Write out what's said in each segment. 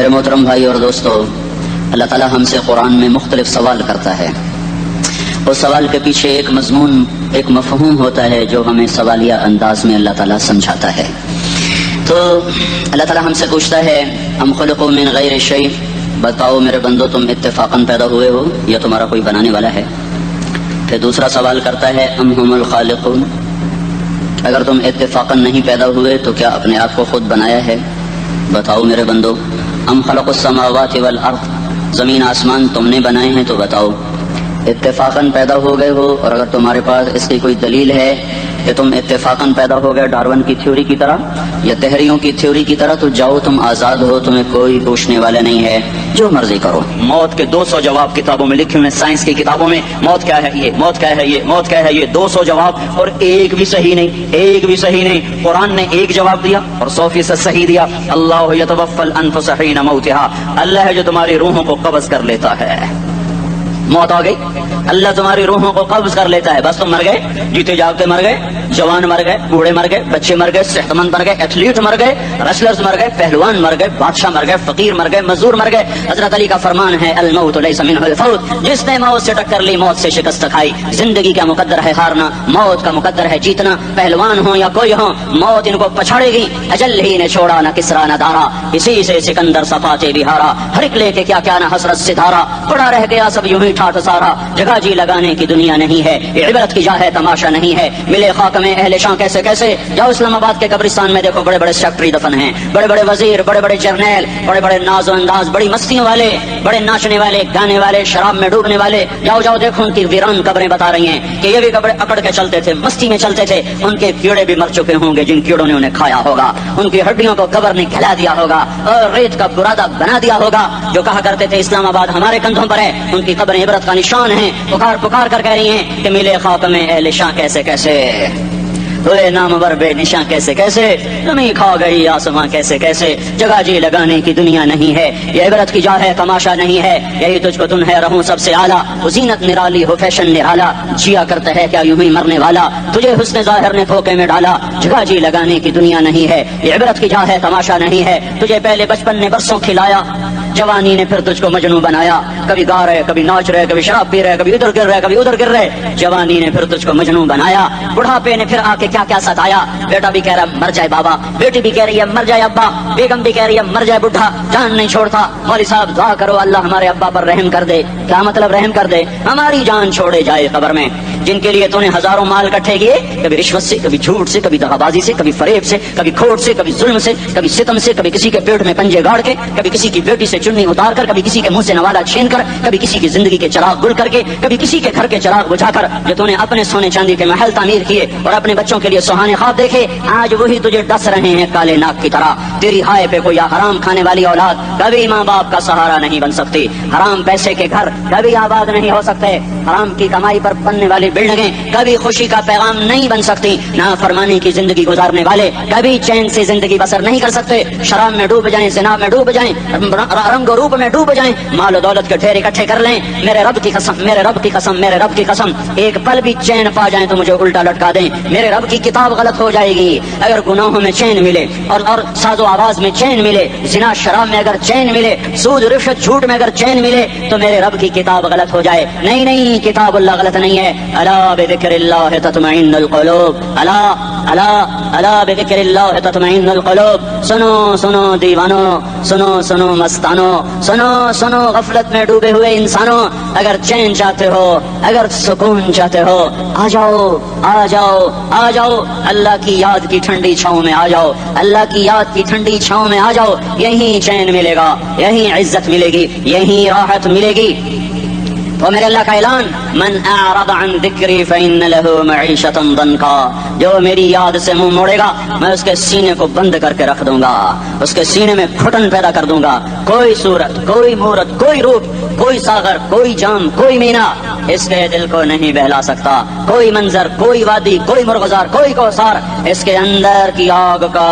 میرے محترم بھائی اور دوستو، اللہ تعالیٰ ہم سے قرآن میں مختلف سوال کرتا ہے. اس سوال کے پیچھے ایک مضمون، ایک مفہوم ہوتا ہے جو ہمیں سوالیہ انداز میں اللہ تعالیٰ سمجھاتا ہے. تو اللہ تعالیٰ ہم سے پوچھتا ہے ام خلقوا من غیر شیء، بتاؤ میرے بندو تم اتفاقاً پیدا ہوئے ہو یا تمہارا کوئی بنانے والا ہے. پھر دوسرا سوال کرتا ہے ام هم الخالقون، اگر تم اتفاقاً نہیں پیدا ہوئے تو کیا اپنے آپ کو خود بنایا ہے؟ بتاؤ میرے بندو. ام خلق السماوات والارض، زمین آسمان تم نے بنائے ہیں تو بتاؤ اتفاقاً پیدا ہو گئے ہو، اور اگر تمہارے پاس اس کی کوئی دلیل ہے کہ تم اتفاقاً پیدا ہو گئے ڈارون کی تھیوری کی طرح یا تحریوں کی تھیوری کی طرح، تو جاؤ تم آزاد ہو، تمہیں کوئی پوچھنے والا نہیں ہے، جو مرضی کرو. موت کے 200 جواب کتابوں میں لکھے ہوئے، سائنس کی کتابوں میں موت کیا ہے یہ، موت کیا ہے یہ، موت کیا ہے یہ، 200 جواب اور ایک بھی صحیح نہیں، ایک بھی صحیح نہیں. قرآن نے ایک جواب دیا اور 100% صحیح دیا. اللہ یتوفی الانفس حین موتها، اللہ ہے جو تمہاری روحوں کو قبض کر لیتا ہے. موت آ گئی، اللہ تمہاری روحوں کو قبض کر لیتا ہے، بس تم مر گئے، جیتے جاگتے مر گئے، جوان مر گئے، بوڑھے مر گئے، بچے مر گئے، صحت مند مر گئے، ایتھلیٹ مر گئے، ریسلرز مر گئے، پہلوان مر گئے، بادشاہ مر گئے، فقیر مر گئے، مزدور مر گئے. حضرت علی کا فرمان ہے الموت لیس منہ الفوت، جس نے موت سے ٹکر لی موت سے شکست کھائی. زندگی کا مقدر ہے ہارنا، موت کا مقدر ہے جیتنا. پہلوان ہو یا کوئی ہو، موت ان کو پچھاڑے گی. اجل ہی نے چھوڑا نہ کسرا نہ دارا، اسی سے سکندر صفاتے بہارا. ہر ایک لے کے کیا کیا نہ حسرت ستارہ، پڑا رہ گیا سب یوں ہی ٹھاٹھ سارا. جگہ جی لگانے کی دنیا نہیں ہے، یہ عبرت کی جا ہے تماشا نہیں ہے. ملے خاک میں اہل شاں کیسے کیسے، جاؤ اسلام آباد کے قبرستان میں دیکھو، بڑے بڑے سیکٹری دفن ہیں، بڑے بڑے وزیر، بڑے بڑے جرنیل، بڑے بڑے ناز و انداز، بڑی مستیوں والے، بڑے ناچنے والے، گانے والے، شراب میں ڈوبنے والے. جاؤ جاؤ دیکھو، ان کی ویران قبریں بتا رہی ہیں کہ یہ بھی قبریں اکڑ کے چلتے تھے، مستی میں چلتے تھے. ان کے کیڑے بھی مر چکے ہوں گے جن کیڑوں نے انہیں کھایا ہوگا. ان کی ہڈیوں کو قبر نے کھلا دیا ہوگا اور ریت کا برادہ بنا دیا ہوگا. جو کہا کرتے تھے اسلام آباد ہمارے کندھوں پر ہے، ان کی قبریں عبرت کا نشان ہیں. پکار پکار کر کہہ رہی ہیں کہ ملے خاک میں اہل شاں کیسے کیسے، ہوئے نامور بے نشاں کیسے کیسے، زمین کھا گئی آسماں کیسے کیسے. جگہ جی لگانے کی دنیا نہیں ہے، یہ عبرت کی جا ہے تماشا نہیں ہے. یہی تجھ کو تن ہے رہوں سب سے اعلیٰ، وہ زینت نرالی ہو فیشن نرالا. جیا کرتا ہے کیا یوں ہی مرنے والا، تجھے حسن ظاہر نے دھوکے میں ڈالا. جگہ جی لگانے کی دنیا نہیں ہے، یہ عبرت کی جا ہے تماشا نہیں ہے. تجھے پہلے بچپن نے برسوں کھلایا، جوانی نے پھر تجھ کو مجنوں بنایا. کبھی گا رہے، کبھی ناچ رہے، کبھی شراب پی رہے، کبھی ادھر گر رہے، کبھی ادھر گر رہے. جوانی نے پھر تجھ کو مجنوں بنایا. بڑھاپے نے پھر آ کے کیا کیا ستایا. بیٹا بھی کہہ رہا مر جائے بابا، بیٹی بھی کہہ رہی ہے مر جائے ابا، بیگم بھی کہہ رہی ہے مر جائے بڈھا، جان نہیں چھوڑتا. مولوی صاحب دعا کرو اللہ ہمارے ابا پر رحم کر دے. کیا مطلب رحم کر دے؟ ہماری جان چھوڑے جائے قبر میں. جن کے لیے تو نے ہزاروں مال اکٹھے کیے، کبھی رشوت سے، کبھی جھوٹ سے، کبھی دغا بازی سے، کبھی فریب سے، کبھی کھوٹ سے، کبھی ظلم سے، کبھی ستم سے، کبھی کسی کے پیٹ میں پنجے گاڑ کے، کبھی کسی کی بیٹی سے چننی اتار کر، کبھی کسی کے منہ سے نوالا چھین کر، کبھی کسی کی زندگی کے چراغ گل کر کے، کبھی کسی کے گھر کے چراغ بجھا کر. جو تو نے اپنے سونے چاندی کے محل تعمیر کیے اور اپنے بچوں کے لیے سہانے خواب دیکھے، آج وہی تجھے ڈس رہے ہیں کالے ناک کی طرح. تیری ہائے پہ کوئی حرام کھانے والی اولاد کبھی ماں باپ کا سہارا نہیں بن سکتی. حرام پیسے کے گھر کبھی آباد نہیں ہو سکتے. حرام کی کمائی پر بننے والی بلڈنگیں کبھی خوشی کا پیغام نہیں بن سکتی. نافرمانی کی زندگی گزارنے والے کبھی چین سے زندگی بسر نہیں کر سکتے. شراب میں ڈوب جائیں، زنا میں ڈوب جائیں، رنگ و روپ میں ڈوب جائیں، مال و دولت کے ڈھیر اکٹھے کر لیں، میرے رب کی قسم، میرے رب کی قسم، میرے رب کی قسم، ایک پل بھی چین پا جائیں تو مجھے الٹا لٹکا دیں. میرے رب کی کتاب غلط ہو جائے گی. اگر گناہوں میں چین ملے اور ساز و آواز میں چین ملے، زنا شراب میں اگر چین ملے، سود رشوت جھوٹ میں اگر چین ملے، تو میرے رب کی کتاب غلط ہو جائے. نہیں نہیں، کتاب اللہ غلط نہیں ہے. الا بذکر اللہ تطمئن القلوب، الا الا الا بذکر اللہ تطمئن القلوب. سنو سنو دیوانو، سنو سنو مستانو، سنو سنو غفلت میں ڈوبے ہوئے انسانوں، اگر چین چاہتے ہو، اگر سکون چاہتے ہو، آ جاؤ آ جاؤ آ جاؤ، اللہ کی یاد کی ٹھنڈی چھاؤں میں آ جاؤ، اللہ کی یاد کی ٹھنڈی چھاؤں میں آ جاؤ. یہیں چین ملے گا، یہیں عزت ملے گی، یہیں راحت ملے گی. تو میرے اللہ کا اعلان، من اعرض عن ذکری فإن له معیشۃ ضنکا، جو میری یاد سے منہ موڑے گا میں اس کے سینے کو بند کر کے رکھ دوں گا، اس کے سینے میں گھٹن پیدا کر دوں گا. کوئی صورت، کوئی مورت، کوئی روپ، کوئی ساغر، کوئی جام، کوئی مینا اس کے دل کو نہیں بہلا سکتا. کوئی منظر، کوئی وادی، کوئی مرغزار، کوئی کوثر اس کے اندر کی آگ کا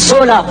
16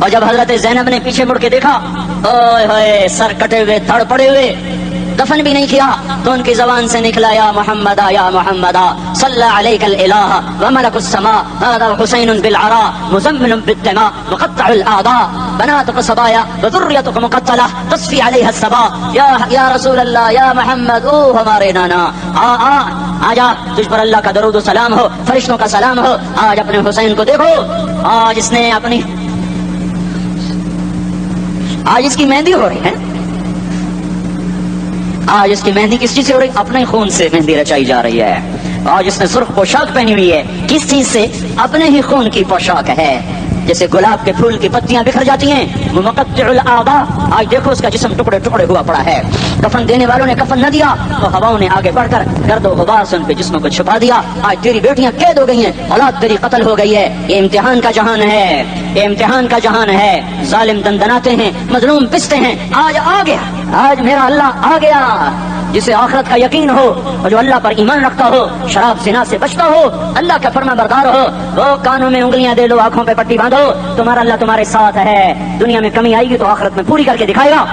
اور جب حضرت زینب نے پیچھے مڑ کے دیکھا، اوئے ہوئے سر کٹے ہوئے تھڑ پڑے ہوئے، دفن بھی نہیں کیا، تو ان کی زبان سے نکلا یا محمد یا محمد صلی علیک الالہ وملک السماء هذا حسین بالعراء مزمن بالدماء مقطع الاعضاء بناتك صبايا وذريتك مقتلہ تصفی علیہ الصبا یا رسول اللہ یا محمد، او ہمارے نانا، آجا تجھ پر اللہ کا درود و سلام ہو، فرشتوں کا سلام ہو، آج اپنے حسین کو دیکھو، آج اس نے اپنی آج اس کی مہندی ہو رہی ہے، آج اس کی مہندی کس چیز سے ہو رہی؟ اپنے خون سے مہندی رچائی جا رہی ہے. آج اس نے سرخ پوشاک پہنی ہوئی ہے، کس چیز سے؟ اپنے ہی خون کی پوشاک ہے. جیسے گلاب کے پھول کی پتیاں بکھر جاتی ہیں، وہ مقطع الاعضاء، آج دیکھو اس کا جسم ٹکڑے ٹکڑے ہوا پڑا ہے. کفن دینے والوں نے کفن نہ دیا تو ہواؤں نے آگے بڑھ کر گرد و غبار سے ان کے جسموں کو چھپا دیا. آج تیری بیٹیاں قید ہو گئی ہیں، اولاد تیری قتل ہو گئی ہے. یہ امتحان کا جہان ہے، یہ امتحان کا جہان ہے. ظالم دندناتے ہیں، مظلوم پستے ہیں. آج آ گیا، آج میرا اللہ آ گیا. جسے آخرت کا یقین ہو اور جو اللہ پر ایمان رکھتا ہو، شراب زنا سے بچتا ہو، اللہ کا فرما بردار ہو، وہ کانوں میں انگلیاں دے لو، آنکھوں پہ پٹی باندھو، تمہارا اللہ تمہارے ساتھ ہے. دنیا میں کمی آئے گی تو آخرت میں پوری کر کے دکھائے گا.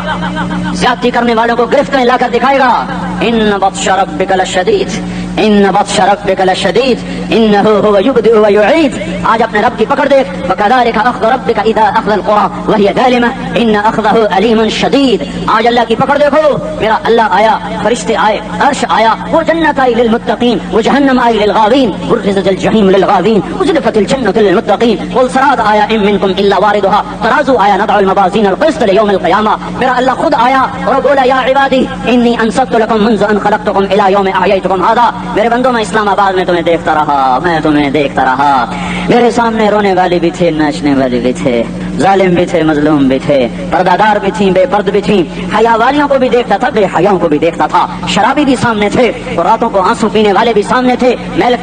زیادتی کرنے والوں کو گرفت میں لا کر دکھائے گا. ان بطش ربک لشدید، ان بطش ربک لشدید انہ هو یبدئ ویعید. آج اپنے رب کی پکڑ دیکھ. وکذلک اخذ ربک اذا اخذ القرى وهي ظالمہ ان اخذہ علیم شدید. آج اللہ کی پکڑ دیکھو. میرا اللہ آیا، فرشتے آئے، عرش آیا، وہ جنت آئی للمتقین، وہ جہنم آئی للغاوین، برزت الجحیم للغاوین، ازلفت الجنت للمتقین، والصراط آیا ان منکم الا واردها، ترازو آیا نضع الموازین القسط لیوم القیامہ. میرا اللہ خود آیا اور بولا یا عبادی انی انصت لکم منذ ان خلقتکم الی یوم احییتکم ھذا. میرے بندوں میں اسلام آباد میں تمہیں دیکھتا رہا، میں تمہیں دیکھتا رہا. میرے سامنے رونے والے بھی تھے، ناچنے والے بھی تھے، ظالم بھی تھے، مظلوم بھی تھے، پردہ دار بھی تھیں، بے پرد بھی تھیں. حیا والیوں کو بھی دیکھتا تھا، بے حیاؤں کو بھی دیکھتا تھا. شرابی بھی سامنے تھے اور راتوں کو آنسو پینے والے بھی سامنے تھے.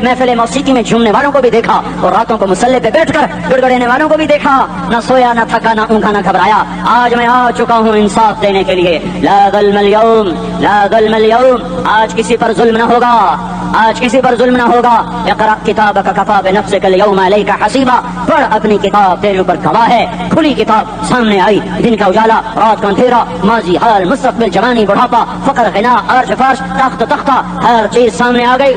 محفل موسیقی میں جھومنے والوں کو بھی دیکھا اور راتوں کو مسلح پہ بیٹھ کر گڑگڑانے والوں کو بھی دیکھا. نہ سویا، نہ تھکا، نہ اونگا، نہ گھبرایا. آج میں آ چکا ہوں انصاف دینے کے لیے. لا ظلم اليوم، لا ظلم اليوم. آج کسی پر ظلم نہ ہوگا، آج کسی پر ظلم نہ ہوگا. اقرأ کتابک کفی بنفسک اليوم علیک حسیبا. پڑھ، اپنی کتاب تیرے اوپر گواہ ہے. کھلی کتاب سامنے آئی، دن کا اجالا، رات کا اندھیرا، ماضی، حال، مستقبل، جوانی، بڑھاپا، فقر، غنا، عرش، فرش، تخت، تختہ، ہر چیز سامنے آ گئی،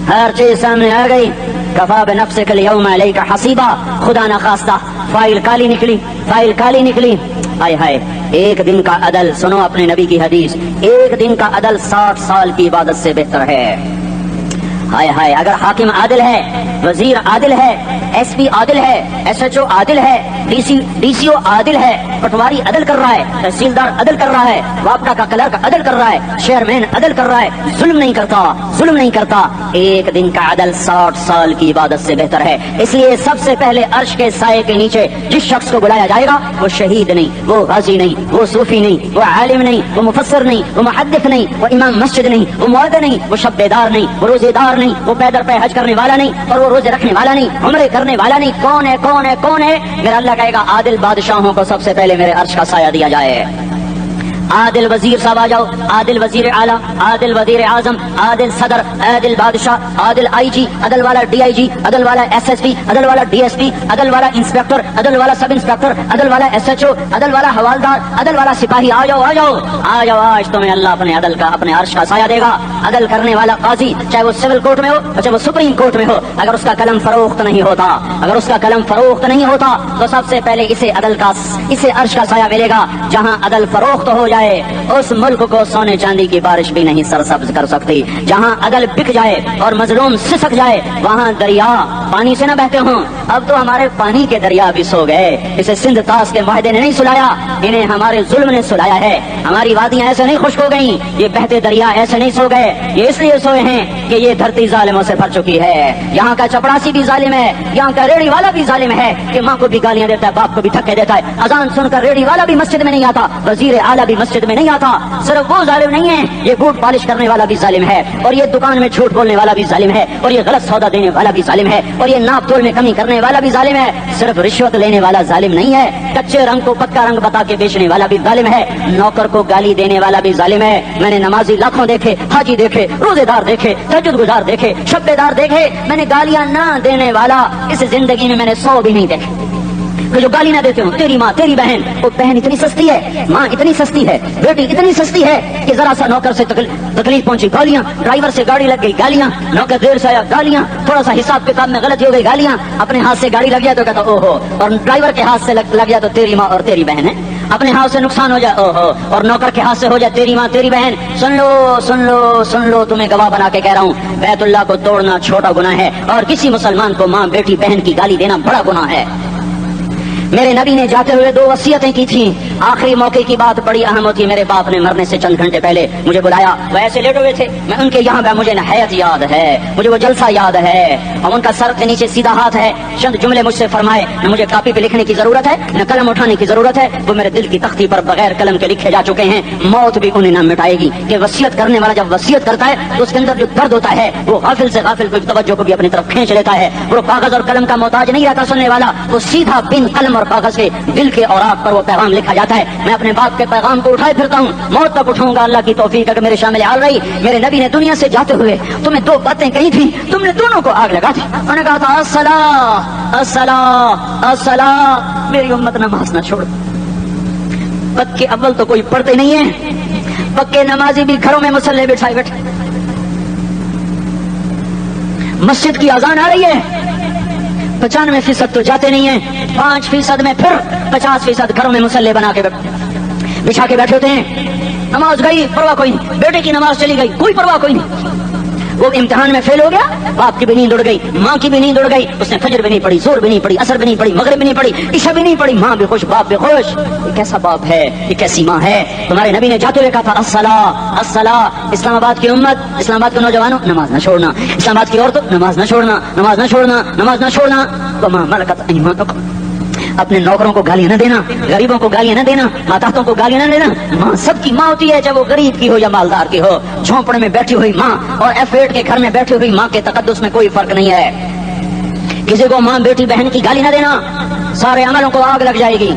ہر چیز سامنے آ گئی. کفی بنفسک اليوم علیک حسیبا. خدا نخواستہ فائل کالی نکلی، فائل کالی نکلی. ہائے ہائے، ایک دن کا عدل، سنو اپنے نبی کی حدیث، ایک دن کا عدل 60 سال کی عبادت سے بہتر ہے. ہائے ہائے، اگر حاکم عادل ہے، وزیر عادل ہے، ایس پی عادل ہے، ایس ایچ او عادل ہے، ڈی سی او عادل ہے، پٹواری عدل کر رہا ہے، تحصیلدار عدل کر رہا ہے، وابڈا کا کلرک عدل کر رہا ہے، چیئرمین عدل کر رہا ہے، ظلم نہیں کرتا، ظلم نہیں کرتا. ایک دن کا عدل 60 سال کی عبادت سے بہتر ہے. اس لیے سب سے پہلے عرش کے سائے کے نیچے جس شخص کو بلایا جائے گا وہ شہید نہیں، وہ غازی نہیں، وہ صوفی نہیں، وہ عالم نہیں، وہ مفسر نہیں، وہ محدث نہیں، وہ امام مسجد نہیں، وہ مؤذن نہیں، وہ شب بیدار نہیں، وہ روزے دار نہیں، وہ پیدل پہ حج کرنے والا نہیں، اور وہ روزے رکھنے والا نہیں، عمرے کرنے والا نہیں. کون ہے، کون ہے، کون ہے؟ میرا اللہ کہے گا عادل بادشاہوں کو سب سے پہلے میرے عرش کا سایہ دیا جائے. عادل وزیر صاحب آ جاؤ، عادل وزیر اعلیٰ، عادل وزیر اعظم، عادل صدر، عادل بادشاہ، عادل آئی جی، عدل والا ڈی آئی جی، عدل والا ایس ایس پی، عدل والا ڈی ایس پی، عدل والا انسپیکٹر، عدل والا سب انسپیکٹر، عدل والا ایس ایچ او، عدل والا حوالدار، عدل والا سپاہی. آ جاؤ، آ جاؤ، آ جاؤ. آج تمہیں اللہ اپنے عدل کا، اپنے عرش کا سایہ دے گا. عدل کرنے والا قاضی، چاہے وہ سول کورٹ میں ہو، چاہے وہ سپریم کورٹ میں ہو، اگر اس کا قلم فروخت نہیں ہوتا، اگر اس کا قلم فروخت نہیں ہوتا تو سب سے پہلے اسے عدل کا، اسے عرش کا سایہ ملے گا. جہاں عدل فروخت ہو جائے اس ملک کو سونے چاندی کی بارش بھی نہیں سرسبز کر سکتی. جہاں عدل بک جائے اور مظلوم سسک جائے وہاں دریا پانی سے نہ بہتے ہوں. اب تو ہمارے پانی کے دریا بھی سو گئے. اسے سندھ طاس کے معاہدے نے نہیں سلایا، انہیں ہمارے ظلم نے سلایا ہے. ہماری وادیاں ایسے نہیں خشک ہو گئیں، یہ بہتے دریا ایسے نہیں سو گئے. یہ اس لیے سوئے ہیں کہ یہ دھرتی ظالموں سے بھر چکی ہے. یہاں کا چپڑاسی بھی ظالم ہے، یہاں کا ریڑھی والا بھی ظالم ہے کہ ماں کو بھی گالیاں دیتا ہے، باپ کو بھی دھکے دیتا ہے. اذان سن کر ریڑھی والا بھی مسجد میں نہیں آتا، وزیر اعلیٰ بھی مسجد میں نہیں آتا. صرف وہ ظالم نہیں ہے، یہ بوٹ پالش کرنے والا بھی ظالم ہے، اور یہ دکان میں جھوٹ بولنے والا بھی ظالم ہے، اور یہ غلط سودا دینے والا بھی ظالم ہے، اور یہ ناپ تول میں کمی کرنے والا بھی ظالم ہے. صرف رشوت لینے والا ظالم نہیں ہے، کچے رنگ کو پکا رنگ بتا کے بیچنے والا بھی ظالم ہے، نوکر کو گالی دینے والا بھی ظالم ہے. میں نے نمازی لاکھوں دیکھے، حاجی دیکھے، روزے دار دیکھے، تہجد گزار دیکھے، شب بیدار دیکھے. میں نے گالیاں نہ دینے والا اس زندگی میں نے 100 بھی نہیں دیکھے. کہ جو گالی نہ دیتے ہوں، تیری ماں، تیری بہن. وہ بہن اتنی سستی ہے، ماں اتنی سستی ہے، بیٹی اتنی سستی ہے کہ ذرا سا نوکر سے تکلیف پہنچی گالیاں، ڈرائیور سے گاڑی لگ گئی گالیاں، نوکر دیر سے آیا گالیاں، تھوڑا سا حساب کتاب میں غلطی ہو گئی گالیاں، اپنے ہاتھ سے گاڑی لگ گیا تو کہتا او ہو، اور ڈرائیور کے ہاتھ سے لگ گیا تو تیری ماں اور تیری بہن ہے. اپنے ہاتھ سے نقصان ہو جائے او ہو، اور نوکر کے ہاتھ سے ہو جائے تیری ماں تیری بہن. سن لو سن لو سن لو، تمہیں گواہ بنا کے کہہ رہا ہوں، بیت اللہ کو توڑنا چھوٹا گناہ ہے، اور کسی مسلمان کو ماں بیٹی بہن کی گالی دینا بڑا گناہ ہے. میرے نبی نے جاتے ہوئے 2 وصیتیں کی تھیں. آخری موقع کی بات بڑی اہم ہوتی. میرے باپ نے مرنے سے چند گھنٹے پہلے مجھے بلایا، وہ ایسے لیٹے ہوئے تھے، میں ان کے یہاں پہ، مجھے نہایت یاد ہے، مجھے وہ جلسہ یاد ہے، اور ان کا سر کے نیچے سیدھا ہاتھ ہے. چند جملے مجھ سے فرمائے، نہ مجھے کاپی پہ لکھنے کی ضرورت ہے نہ قلم اٹھانے کی ضرورت ہے، وہ میرے دل کی تختی پر بغیر قلم کے لکھے جا چکے ہیں. موت بھی انہیں نہ مٹائے گی کہ وصیت کرنے والا جب وصیت کرتا ہے تو اس کے اندر جو درد ہوتا ہے وہ غافل سے غافل کو توجہ کو بھی اپنی طرف کھینچ لیتا ہے. وہ کاغذ اور قلم کا محتاج نہیں رہتا سننے والا، وہ سیدھا بن قلم اور کاغذ کے دل کے اوراق پر وہ پیغام لکھا جاتا ہے. میں اپنے باپ کے پیغام کو اٹھائے پھرتا ہوں، موت تک اٹھاؤں گا. اللہ کی توفیق ہے کہ میرے شامل حال رہی. میرے نبی نے دنیا سے جاتے ہوئے تمہیں 2 باتیں کہی تھی، تم نے دونوں کو آگ لگا دی. انہوں نے کہا تھا الصلاۃ الصلاۃ الصلاۃ، میری امت نماز نہ چھوڑ. پکے اول تو کوئی پڑھتے نہیں ہیں، پکے نمازی بھی گھروں میں مصلے بٹھائے بیٹھے. مسجد کی اذان آ رہی ہے، 95% تو جاتے نہیں ہیں، 5% میں پھر 50% گھروں میں مصلے بنا کے بچھا کے بیٹھے ہوتے ہیں. نماز گئی پرواہ کوئی نہیں، بیٹے کی نماز چلی گئی کوئی پرواہ کوئی نہیں. وہ امتحان میں فیل ہو گیا، باپ کی بھی نیند اڑ گئی، ماں کی بھی نیند اڑ گئی، اس نے فجر بھی نہیں پڑھی، زور بھی نہیں پڑھی، عصر بھی نہیں پڑھی، مغرب بھی نہیں پڑھی، عشاء بھی نہیں پڑھی، ماں بھی خوش باپ بھی خوش. یہ کیسا باپ ہے، یہ کیسی ماں ہے. تمہارے نبی نے جاتے ہوئے کہا تھا الصلاۃ الصلاۃ. اسلام آباد کی امت، اسلام آباد کے نوجوانوں، نماز نہ چھوڑنا. اسلام آباد کی عورتوں، نماز نہ چھوڑنا، نماز نہ چھوڑنا، نماز نہ چھوڑنا. وما ملکت ایمانکم، اپنے نوکروں کو گالیاں نہ دینا، غریبوں کو گالیاں نہ دینا، ماتحتوں کو گالیاں نہ دینا. ماں سب کی ماں ہوتی ہے، چاہے وہ غریب کی ہو یا مالدار کی ہو. جھونپڑے میں بیٹھی ہوئی ماں اور F8 کے گھر میں بیٹھی ہوئی ماں کے تقدس میں کوئی فرق نہیں ہے. کسی کو ماں بیٹی بہن کی گالی نہ دینا، سارے عملوں کو آگ لگ جائے گی.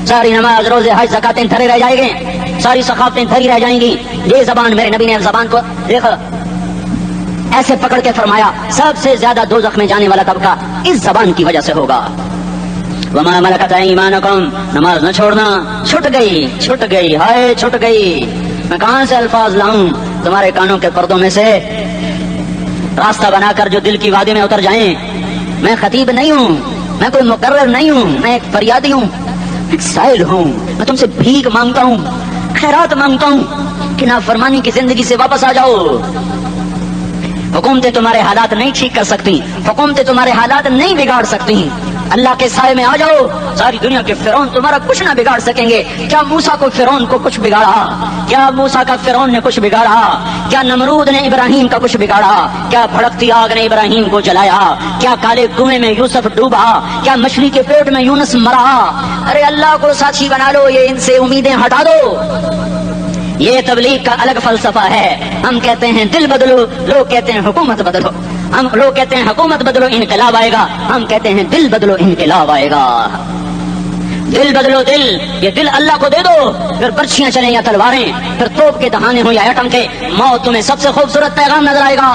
ساری نماز روزے حج زکاتیں دھرے رہ جائیں گے، ساری ثقافتیں دھری رہ جائیں گی. یہ زبان، میرے نبی نے زبان کو دیکھا ایسے پکڑ کے فرمایا سب سے زیادہ دوزخ میں جانے والا طبقہ اس زبان کی وجہ سے ہوگا. وما ملکت ایمانکم، نماز نہ چھوڑنا. چھٹ گئی ہائے چھٹ گئی. میں کہاں سے الفاظ لاؤں تمہارے کانوں کے پردوں میں سے، راستہ بنا کر جو دل کی وادی میں اتر جائیں. میں خطیب نہیں ہوں، میں کوئی مقرر نہیں ہوں، میں ایک فریادی ہوں، ایک سائل ہوں. میں تم سے بھیک مانگتا ہوں، خیرات مانگتا ہوں کہ نافرمانی کی زندگی سے واپس آ جاؤ. حکومتیں تمہارے حالات نہیں ٹھیک کر سکتی، حکومتیں تمہارے حالات نہیں بگاڑ سکتی. اللہ کے سائے میں آ جاؤ. ساری دنیا کے فرعون تمہارا کچھ نہ بگاڑ سکیں گے. کیا موسیٰ کو فرعون کو کچھ بگاڑا؟ کیا موسیٰ کا فرعون نے کچھ بگاڑا؟ کیا نمرود نے ابراہیم کا کچھ بگاڑا؟ کیا بھڑکتی آگ نے ابراہیم کو جلایا؟ کیا کالے کنویں میں یوسف ڈوبا؟ کیا مچھلی کے پیٹ میں یونس مرا؟ ارے اللہ کو ساتھی بنا لو، یہ ان سے امیدیں ہٹا دو. یہ تبلیغ کا الگ فلسفہ ہے. ہم کہتے ہیں دل بدلو، لوگ کہتے ہیں حکومت بدلو. ہم لوگ کہتے ہیں حکومت بدلو انقلاب آئے گا، ہم کہتے ہیں دل بدلو انقلاب آئے گا. دل بدلو دل، یہ دل اللہ کو دے دو. پھر برچیاں چلیں یا تلواریں، پھر توپ کے دہانے ہوں یا ایٹم کے، موت تمہیں سب سے خوبصورت پیغام نظر آئے گا.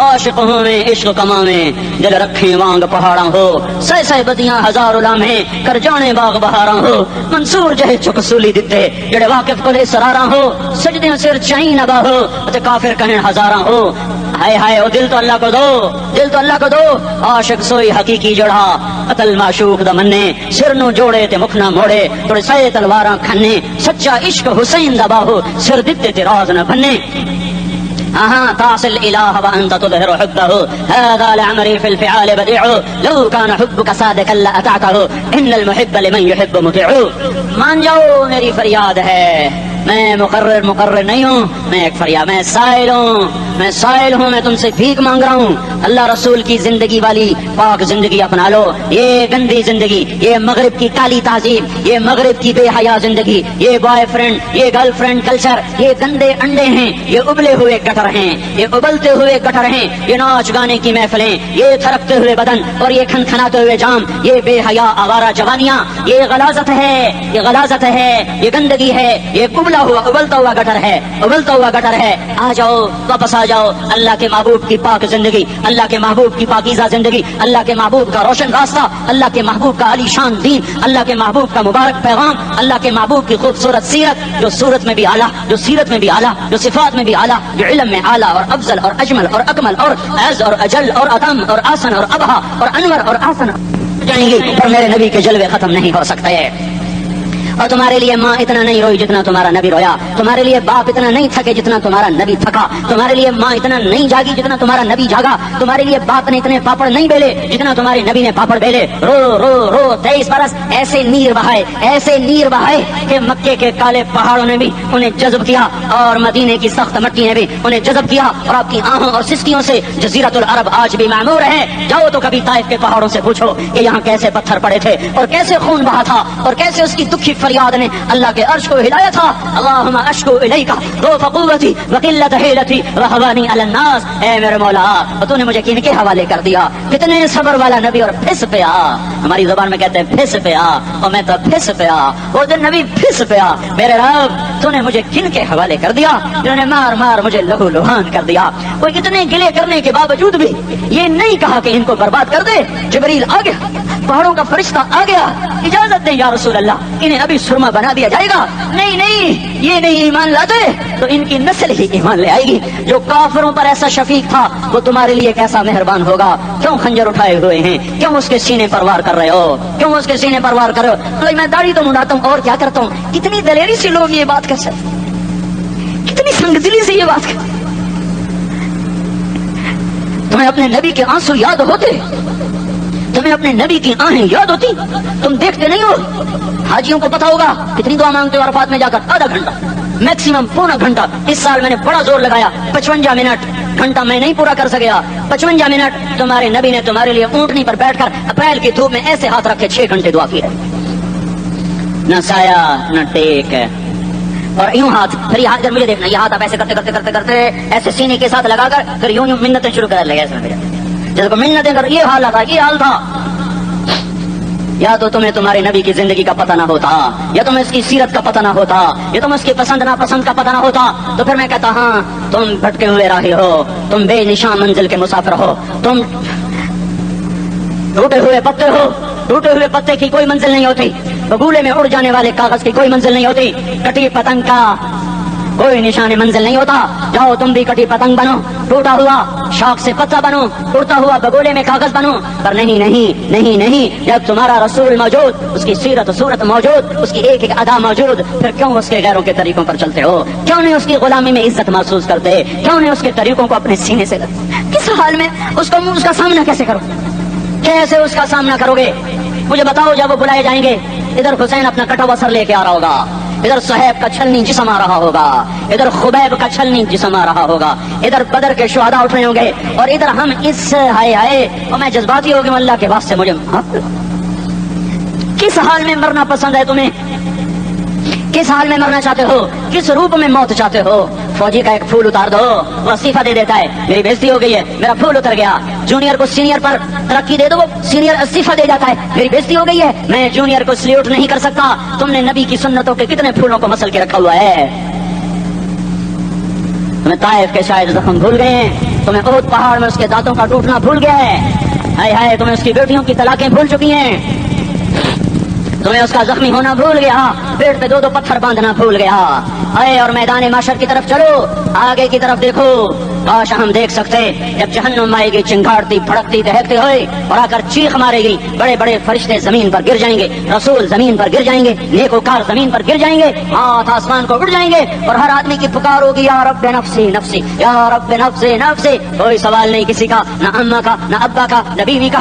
عاشق ہوں میں عشق کما میں، دل رکھے وانگ پہاڑاں ہو، سہ سہ بدیاں ہزار لامے کر جانے باغ بہاراں ہو. منصور جہے چک سولی دتے جڑے واقف کو لے سراراں ہو، سجدے سر چاہی نبا ہو تے کافر کہیں ہزاراں ہو. ہائے ہائے او دل تو اللہ کو دو، دل تو اللہ کو دو. عاشق سوئی حقیقی جڑا قتل معشوق دا منے، سر نو جوڑے تے مکھ نہ موڑے، تھوڑے سائے تلواراں کھنے. سچا عشق حسین دا باہو، سر دتے تے راز نہ بننے. تعصي الإله وأنت تظهر حبه، هذا لعمري في الفعال بديع، لو كان حبك صادقا لأطعته، إن المحب لمن يحب مطيع. مان جاؤ میری فریاد ہے، میں مقرر نہیں ہوں، میں ایک فریاد، میں سائل ہوں، میں تم سے بھیک مانگ رہا ہوں. اللہ رسول کی زندگی والی پاک زندگی اپنا لو. یہ گندی زندگی، یہ مغرب کی کالی تہذیب، یہ مغرب کی بے حیا زندگی، یہ بوائے فرینڈ، یہ گرل فرینڈ کلچر، یہ گندے انڈے ہیں، یہ ابلے ہوئے گٹر ہیں، یہ ابلتے ہوئے گٹر ہیں. یہ ناچ گانے کی محفلیں، یہ تھرکتے ہوئے بدن اور یہ کھنکھناتے ہوئے جام، یہ بے حیا آوارہ جوانیاں، یہ غلاظت ہے، یہ گندگی ہے، یہ ابلا ہوا ابلتا ہوا گٹر ہے، ابلتا ہوا گٹر ہے. آ جاؤ، واپس آ جاؤ. اللہ کے محبوب کی پاک زندگی، اللہ کے محبوب کی پاکیزہ زندگی، اللہ کے محبوب کا روشن راستہ، اللہ کے محبوب کا علی شان دین، اللہ کے محبوب کا مبارک پیغام، اللہ کے محبوب کی خوبصورت سیرت، جو صورت میں بھی اعلیٰ، جو سیرت میں بھی اعلیٰ، جو صفات میں بھی اعلیٰ، جو علم میں اعلیٰ اور افضل اور اجمل اور اکمل اور اعز اور اجل اور اتم اور آسن اور ابہا اور انور اور آسن جائیں گی، پر میرے نبی کے جلوے ختم نہیں ہو سکتے. اور تمہارے لیے ماں اتنا نہیں روئی جتنا تمہارا نبی رویا، تمہارے لیے باپ اتنا نہیں تھکے جتنا تمہارا نبی تھکا، تمہارے لیے ماں اتنا نہیں جاگی جتنا تمہارا نبی جاگا، تمہارے لیے باپ نے اتنے پاپڑ نہیں بیلے جتنا تمہارے نبی نے پاپڑ بیلے. رو رو رو 23 برس ایسے نیر بہائے، ایسے نیر بہائے کہ مکے کے کالے پہاڑوں نے بھی انہیں جذب کیا اور مدینے کی سخت مٹی نے بھی انہیں جذب کیا، اور آپ کی آہوں اور سسکیوں سے جزیرت العرب آج بھی معمور ہے. جاؤ تو کبھی طائف کے پہاڑوں سے پوچھو کہ یہاں کیسے پتھر پڑے تھے اور کیسے خون بہا تھا اور کیسے اس کی دکھی فریاد نے اللہ کے عرش کو ہلایا تھا. اللہم اشکو الیک ضعف قوتی وقلت حیلتی وہوانی علی الناس. اے میرے مولا، تو نے مجھے کن کے حوالے کر دیا؟ کتنے صبر والا نبی، اور پھس پیا. ہماری زبان میں کہتے ہیں پھس پیا، اور میں تو پھس پیا. وہ دن نبی پھس پیا. میرے رب، تو نے مجھے کن کے حوالے کر دیا جنہوں نے مار مار مجھے لہو لہان کر دیا. وہ اتنے گلے کرنے کے باوجود بھی یہ نہیں کہا کہ ان کو برباد کر دے. جبریل آ گیا، پہاڑوں کا فرشتہ آ گیا، اجازت دیں یا رسول اللہ، انہیں ابھی سرما بنا دیا جائے گا. نہیں نہیں، یہ نہیں ایمان لاتے تو ان کی نسل ہی ایمان لے آئے گی. جو کافروں پر ایسا شفیق تھا وہ تمہارے لیے کیسا مہربان ہوگا. کیوں خنجر اٹھائے ہوئے ہیں؟ کیوں اس کے سینے پر وار کر رہے ہو؟ کیوں اس کے سینے پر وار کر رہے ہو؟ میں داڑھی تو منڈاتا ہوں اور کیا کرتا ہوں. کتنی دلیری سے لوگ یہ بات کر سکتے، کتنی سنگدلی سے یہ بات کر. تمہیں اپنے نبی کے آنسو یاد ہوتے؟ تمہیں اپنے نبی کی آہیں یاد ہوتی؟ تم دیکھتے نہیں ہو؟ حاجیوں کو پتا ہوگا کتنی دعا مانگتے ہو عرفات میں جا کر؟ آدھا گھنٹہ، میکسیمم پونا گھنٹہ. اس سال میں نے بڑا زور لگایا، 55 منٹ. گھنٹہ میں نہیں پورا کر سکیا. 55 منٹ تمہارے نبی نے تمہارے لیے اونٹنی پر بیٹھ کر اپریل کی دھوپ میں ایسے ہاتھ رکھے 6 گھنٹے دعا کی ہے. نہ سایہ نہ ٹیک، اور یوں ہاتھ. پھر یہ ہاتھ جب مجھے دیکھنا، یہ ہاتھ آپ ایسے کرتے کرتے کرتے کرتے ایسے سینے کے ساتھ لگا کر پھر یوں یوں منتیں شروع کر لگے. جیسے منتیں کر، یہ حال تھا، یہ حال تھا. یا تو تمہیں تمہارے نبی کی زندگی کا پتہ نہ ہوتا، یا تمہیں اس کی سیرت کا پتہ نہ ہوتا، یا تمہیں اس کی پسند ناپسند کا پتہ نہ ہوتا. تو پھر میں کہتا ہاں تم بھٹکے ہوئے راہی ہو، تم بے نشان منزل کے مسافر ہو، تم ٹوٹے ہوئے پتے ہو. ٹوٹے ہوئے پتے کی کوئی منزل نہیں ہوتی، بگولے میں اڑ جانے والے کاغذ کی کوئی منزل نہیں ہوتی، کٹی پتنگ کا کوئی نشان منزل نہیں ہوتا. جاؤ تم بھی کٹی پتنگ بنو، ٹوٹا ہوا شاخ سے پتا بنو، اڑتا ہوا بگولے میں کاغذ بنو. پر نہیں نہیں نہیں نہیں، جب تمہارا رسول موجود، اس کی سیرت و صورت موجود، اس کی ایک ایک ادا موجود، پھر کیوں اس کے غیروں کے طریقوں پر چلتے ہو؟ کیوں نہیں اس کی غلامی میں عزت محسوس کرتے؟ کیوں نہیں اس کے طریقوں کو اپنے سینے سے لگتے؟ کس حال میں اس کا سامنا کیسے کرو؟ کیسے اس کا سامنا کرو گے؟ مجھے بتاؤ. جب وہ بلائے جائیں گے، ادھر حسین اپنا کٹا ہوا سر لے کے آ رہا ہوگا، ادھر صہیب کا چھلنی جسم آ رہا ہوگا، ادھر خبیب کا چھلنی جسم آ رہا ہوگا، ادھر بدر کے شہداء اٹھ رہے ہوں گے، اور ادھر ہم اس ہائے ہائے. اور میں جذباتی ہو گیا، اللہ کے واسطے مجھے کس حال میں مرنا پسند ہے تمہیں؟ کس حال میں مرنا چاہتے ہو؟ کس روپ میں موت چاہتے ہو؟ فوجی کا ایک پھول اتار دو، وہ استعفیٰ دے دیتا ہے، میری بےزتی ہو گئی ہے، میرا پھول اتر گیا. جونیئر کو سینئر پر ترقی دے دو، وہ سینئر استعفیٰ دے جاتا ہے، میری بےزتی ہو گئی ہے، میں جونیئر کو سلیوٹ نہیں کر سکتا. تم نے نبی کی سنتوں کے کتنے پھولوں کو مسل کے رکھا ہوا ہے. تمہیں طائف کے شاید زخم بھول گئے ہیں، تمہیں احد پہاڑ میں اس کے دانتوں کا ٹوٹنا بھول گیا ہے. ہائے ہائے، تمہیں اس کی بیٹیوں کی طلاقیں بھول چکی ہیں، تمہیں اس کا زخمی ہونا بھول گیا، پیٹ پہ 2 پتھر باندھنا بھول گیا. آئے اور میدان معاشر کی طرف چلو، آگے کی طرف دیکھو. کاش ہم دیکھ سکتے جب جہنم آئے گی چنگاڑتی بھڑکتی دہکتے ہوئے اور آ کر چیخ مارے گی، بڑے بڑے فرشتے زمین پر گر جائیں گے، رسول زمین پر گر جائیں گے، نیکوکار زمین پر گر جائیں گے، ہاتھ آسمان کو اڑ جائیں گے، اور ہر آدمی کی پکار ہوگی یا رب نفسی نفسی، یا رب نفسی نفسی. کوئی سوال نہیں کسی کا، نہ اماں کا، نہ ابا کا، نہ بیوی کا.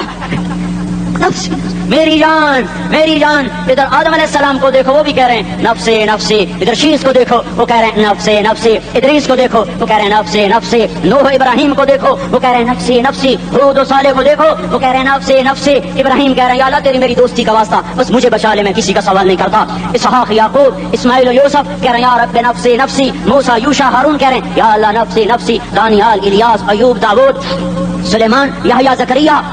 نفسی، میری جان میری جان. ادھر آدم علیہ السلام کو دیکھو، وہ بھی کہہ رہے ہیں نفسی نفسی. ادھر شیش کو دیکھو، وہ کہہ رہے ہیں نفسی نفسی. ادریس کو دیکھو، وہ کہہ رہے ہیں نفسی نفسی. نوح ابراہیم کو دیکھو، وہ کہہ رہے ہیں نفسی نفسی. ہود و صالح کو دیکھو، وہ کہہ رہے ہیں نفسی نفسی. ابراہیم کہہ رہے ہیں یا اللہ تیری میری دوستی کا واسطہ بس مجھے بچا لے، میں کسی کا سوال نہیں کرتا. اسحاق یعقوب اسماعیل و یوسف کہہ رہے ہیں یا رب نفسی نفسی. موسیٰ یوشع ہارون کہہ رہے ہیں یا اللہ نفسی نفسی. دانیال الیاس ایوب داؤد سلیمان یحییٰ زکریا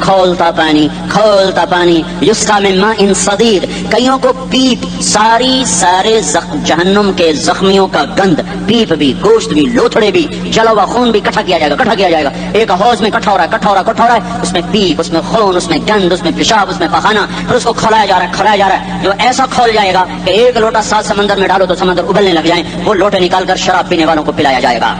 کھولتا پانی یسقا من ماء صدید، کئیوں کو پیپ، سارے جہنم کے زخمیوں کا گند، پیپ بھی، گوشت بھی، لوتھڑے بھی، جلا ہوا خون بھی اکٹھا کیا جائے گا ایک حوض میں اکٹھا ہو رہا ہے، اس میں پیپ، اس میں خون، اس میں گند، اس میں پیشاب، اس میں پخانہ، پھر اس کو کھولایا جا رہا ہے جو ایسا کھول جائے گا کہ ایک لوٹا ساتھ سمندر میں ڈالو تو سمندر ابلنے لگ جائیں، وہ لوٹے نکال کر شراب پینے والوں کو پلایا جائے گا۔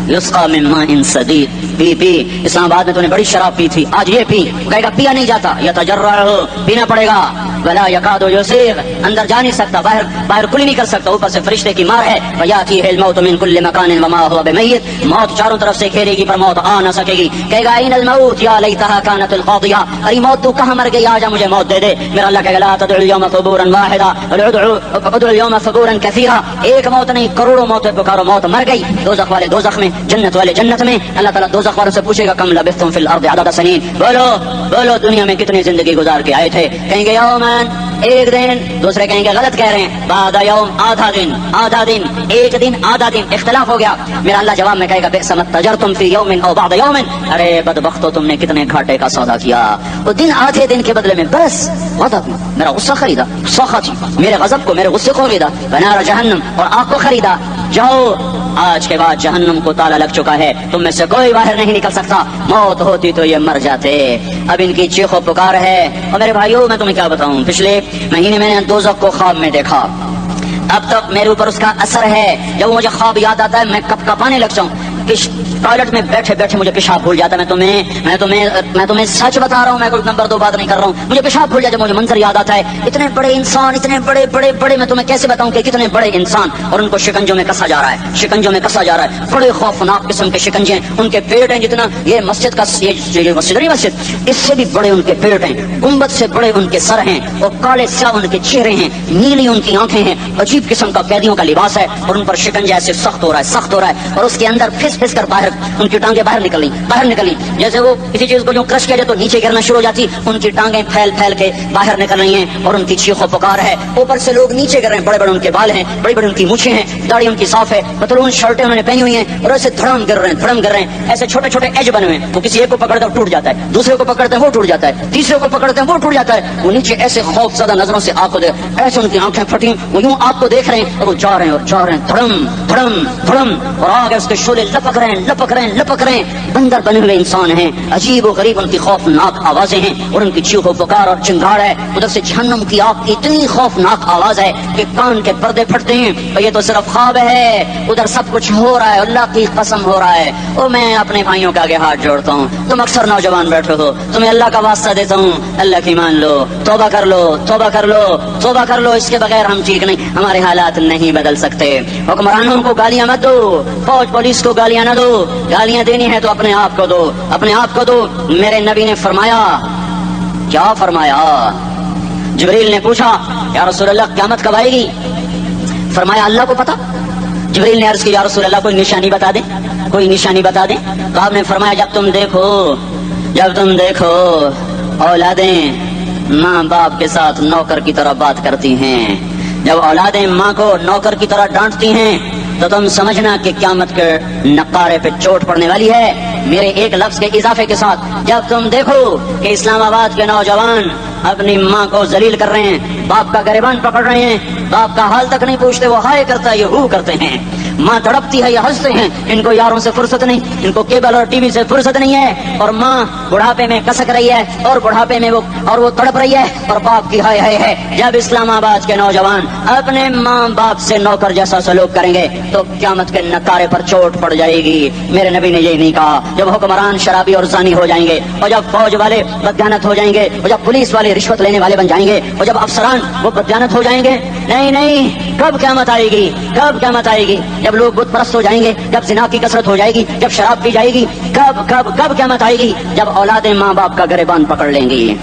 یسقا من ماء صدید، پی اسلام آباد میں تو نے بڑی شراب پی تھی، آج یہ پی، کہے گا پیا نہیں جاتا، یتجرعہ، پینا پڑے گا، ولا یکاد یسیغ، اندر جا نہیں سکتا، باہر کلی نہیں کر سکتا، اوپر سے فرشتے کی مار ہے، ویاتیہ الموت من کل مکان وما هو بمیت، موت چاروں طرف سے گھیرے گی پر موت آ نہ سکے گی، کہے گا این الموت یا لیتہا کانت القاضیہ، ارے موت تو کہاں مر گئی، آجا مجھے موت دے دے، میرا اللہ کہے گا لا تدعوا اليوم ثبورا واحدا ادعوا اليوم ثبورا کثیرا، ایک موت نہیں کروڑوں موتیں پکارو، موت مر گئی، دوزخ والے دوزخ میں، جنت والے جنت میں، اللہ تعالیٰ دوزخ والوں سے پوچھے گا کم لبثتم فی الارض عدد سنین، بولو دنیا میں کتنی زندگی گزار کے آئے تھے، کہیں گے یومن، ایک دن، دوسرے کہیں گے غلط کہہ رہے ہیں، بعد یوم، آدھا دن، ایک دن، آدھا دن، اختلاف ہو گیا، میرا اللہ جواب میں کہے گا بئس ما تجرتم فی یوم او بعد یوم، ارے بدبختو تم نے کتنے گھاٹے کا سودا کیا، وہ دن آدھے دن کے بدلے میں بس غضب، میرا غصہ خریدا، سوخا جی، میرے غضب کو، میرے غصے کو خریدا، بنار جہنم، اور آگ کو خریدا، جاؤ آج کے بعد جہنم کو تالا لگ چکا ہے، تم میں سے کوئی باہر نہیں نکل سکتا، موت ہوتی تو یہ مر جاتے، اب ان کی چیخ و پکار ہے، اور میرے بھائیوں میں تمہیں کیا بتاؤں، پچھلے مہینے میں نے دوزخ کو خواب میں دیکھا، اب تک میرے اوپر اس کا اثر ہے، جب مجھے خواب یاد آتا ہے میں کپ کپانے لگ جاؤں، ٹوائلٹ میں بیٹھے مجھے پیشاب بھول جاتا ہے، میں تمہیں سچ بتا رہا ہوں، میں کوئی نمبر 2 بات نہیں کر رہا ہوں، مجھے پیشاب بھول جاتا ہے، مجھے منظر یاد آتا ہے، اتنے بڑے انسان، اتنے بڑے میں تمہیں کیسے بتاؤں کہ کتنے بڑے انسان، اور ان کو شکنجوں میں کسا جا رہا ہے، بڑے خوفناک قسم کے شکنجے، ان کے پیٹ ہیں جتنا یہ مسجد کا، یہ مسجد نہیں مسجد، اس سے بھی بڑے ان کے پیٹ ہیں، گنبد سے بڑے ان کے سر ہیں، اور کالے سیاہ ان کے چہرے ہیں، نیلی ان کی آنکھیں ہیں، عجیب قسم کا قیدیوں کا لباس ہے، اور ان پر شکنجہ ایسے سخت ہو رہا ہے، اور اس کے اندر پھس کر باہر ان کی ٹانگیں باہر نکلی، جیسے وہ کسی چیز کو جو کرش کیا جائے تو نیچے گرنا شروع ہو جاتی، ان کی ٹانگیں پھیل کے باہر نکل رہی ہیں، اور ان کی چیخ و پکار ہے، اوپر سے لوگ نیچے گر رہے ہیں، بڑے ان کے بال ہیں، بڑی ان کی مونچھیں ہیں، داڑھی ان کی صاف ہے، پتلون شرٹیں انہوں نے پہنی ہوئی ہیں، اور ایسے دھڑم گر رہے ہیں، ایسے چھوٹے ایج بنے ہوئے ہیں، وہ کسی ایک کو پکڑتے ہیں ٹوٹ جاتا ہے، دوسرے کو پکڑتے ہیں وہ ٹوٹ جاتا ہے، تیسرے کو پکڑتے ہیں وہ ٹوٹ جاتا ہے، وہ نیچے ایسے خوف زدہ نظروں سے آگ کو دیکھ، ایسے ان کی آنکھیں پھٹی، وہ یوں آگ کو دیکھ رہے ہیں، اور وہ جا رہے ہیں دھڑم، اور آگے اس کے شعلے لپک رہے ہیں، بندر بنے ہوئے انسان ہیں، عجیب و غریب ان کی خوفناک آوازیں ہیں، اور ان کی چیخ و پکار اور چنگاڑ ہے، ادھر سے جہنم کی آگ کی اتنی خوفناک آواز ہے کہ کان کے پردے پھٹتے ہیں، اور یہ تو صرف خواب ہے، ادھر سب کچھ ہو رہا ہے، اللہ کی قسم ہو رہا ہے، اور میں اپنے بھائیوں کے آگے ہاتھ جوڑتا ہوں، تم اکثر نوجوان بیٹھے ہو، تمہیں اللہ کا واسطہ دیتا ہوں، اللہ کی مان لو، توبہ کر لو، اس کے بغیر ہم ٹھیک نہیں، ہمارے حالات نہیں بدل سکتے، حکمرانوں کو گالیاں مت دو، فوج پولیس کو گالیاں نہ دو، گالیاں دینی ہے تو اپنے آپ کو دو، میرے نبی نے فرمایا، کیا فرمایا، جبریل نے پوچھا یا رسول اللہ قیامت کب آئے گی، فرمایا اللہ کو پتا، جبریل نے عرض کی یا رسول اللہ کوئی نشانی بتا دیں، تو آپ نے فرمایا جب تم دیکھو اولادیں ماں باپ کے ساتھ نوکر کی طرح بات کرتی ہیں، جب اولادیں ماں کو نوکر کی طرح ڈانٹتی ہیں تو تم سمجھنا کہ قیامت کے نقارے پہ چوٹ پڑنے والی ہے، میرے ایک لفظ کے اضافے کے ساتھ، جب تم دیکھو کہ اسلام آباد کے نوجوان اپنی ماں کو ذلیل کر رہے ہیں، باپ کا گریبان پکڑ رہے ہیں، باپ کا حال تک نہیں پوچھتے، وہ ہائے کرتا ہے، یہ ہو کرتے ہیں، ماں تڑپتی ہے، یہ ہنستے ہیں، ان کو یاروں سے فرصت نہیں، ان کو کیبل اور ٹی وی سے فرصت نہیں ہے، اور ماں بڑھاپے میں کسک رہی ہے، اور بڑھاپے میں وہ تڑپ رہی ہے، اور باپ کی ہائے ہائے ہے، جب اسلام آباد کے نوجوان اپنے ماں باپ سے نوکر جیسا سلوک کریں گے تو قیامت کے نقارے پر چوٹ پڑ جائے گی، میرے نبی نے یہ نہیں کہا، جب حکمران شرابی اور زانی ہو جائیں گے، اور جب فوج والے بددیانت ہو جائیں گے، اور جب پولیس والے رشوت لینے والے بن جائیں گے، اور جب افسران وہ بددیانت ہو جائیں گے، نہیں، کب قیامت آئے گی، جب لوگ بت پرست ہو جائیں گے، جب زنا کی کثرت ہو جائے گی، جب شراب پی جائے گی، کب قیامت آئے گی، جب اولادیں ماں باپ کا گریبان پکڑ لیں گی۔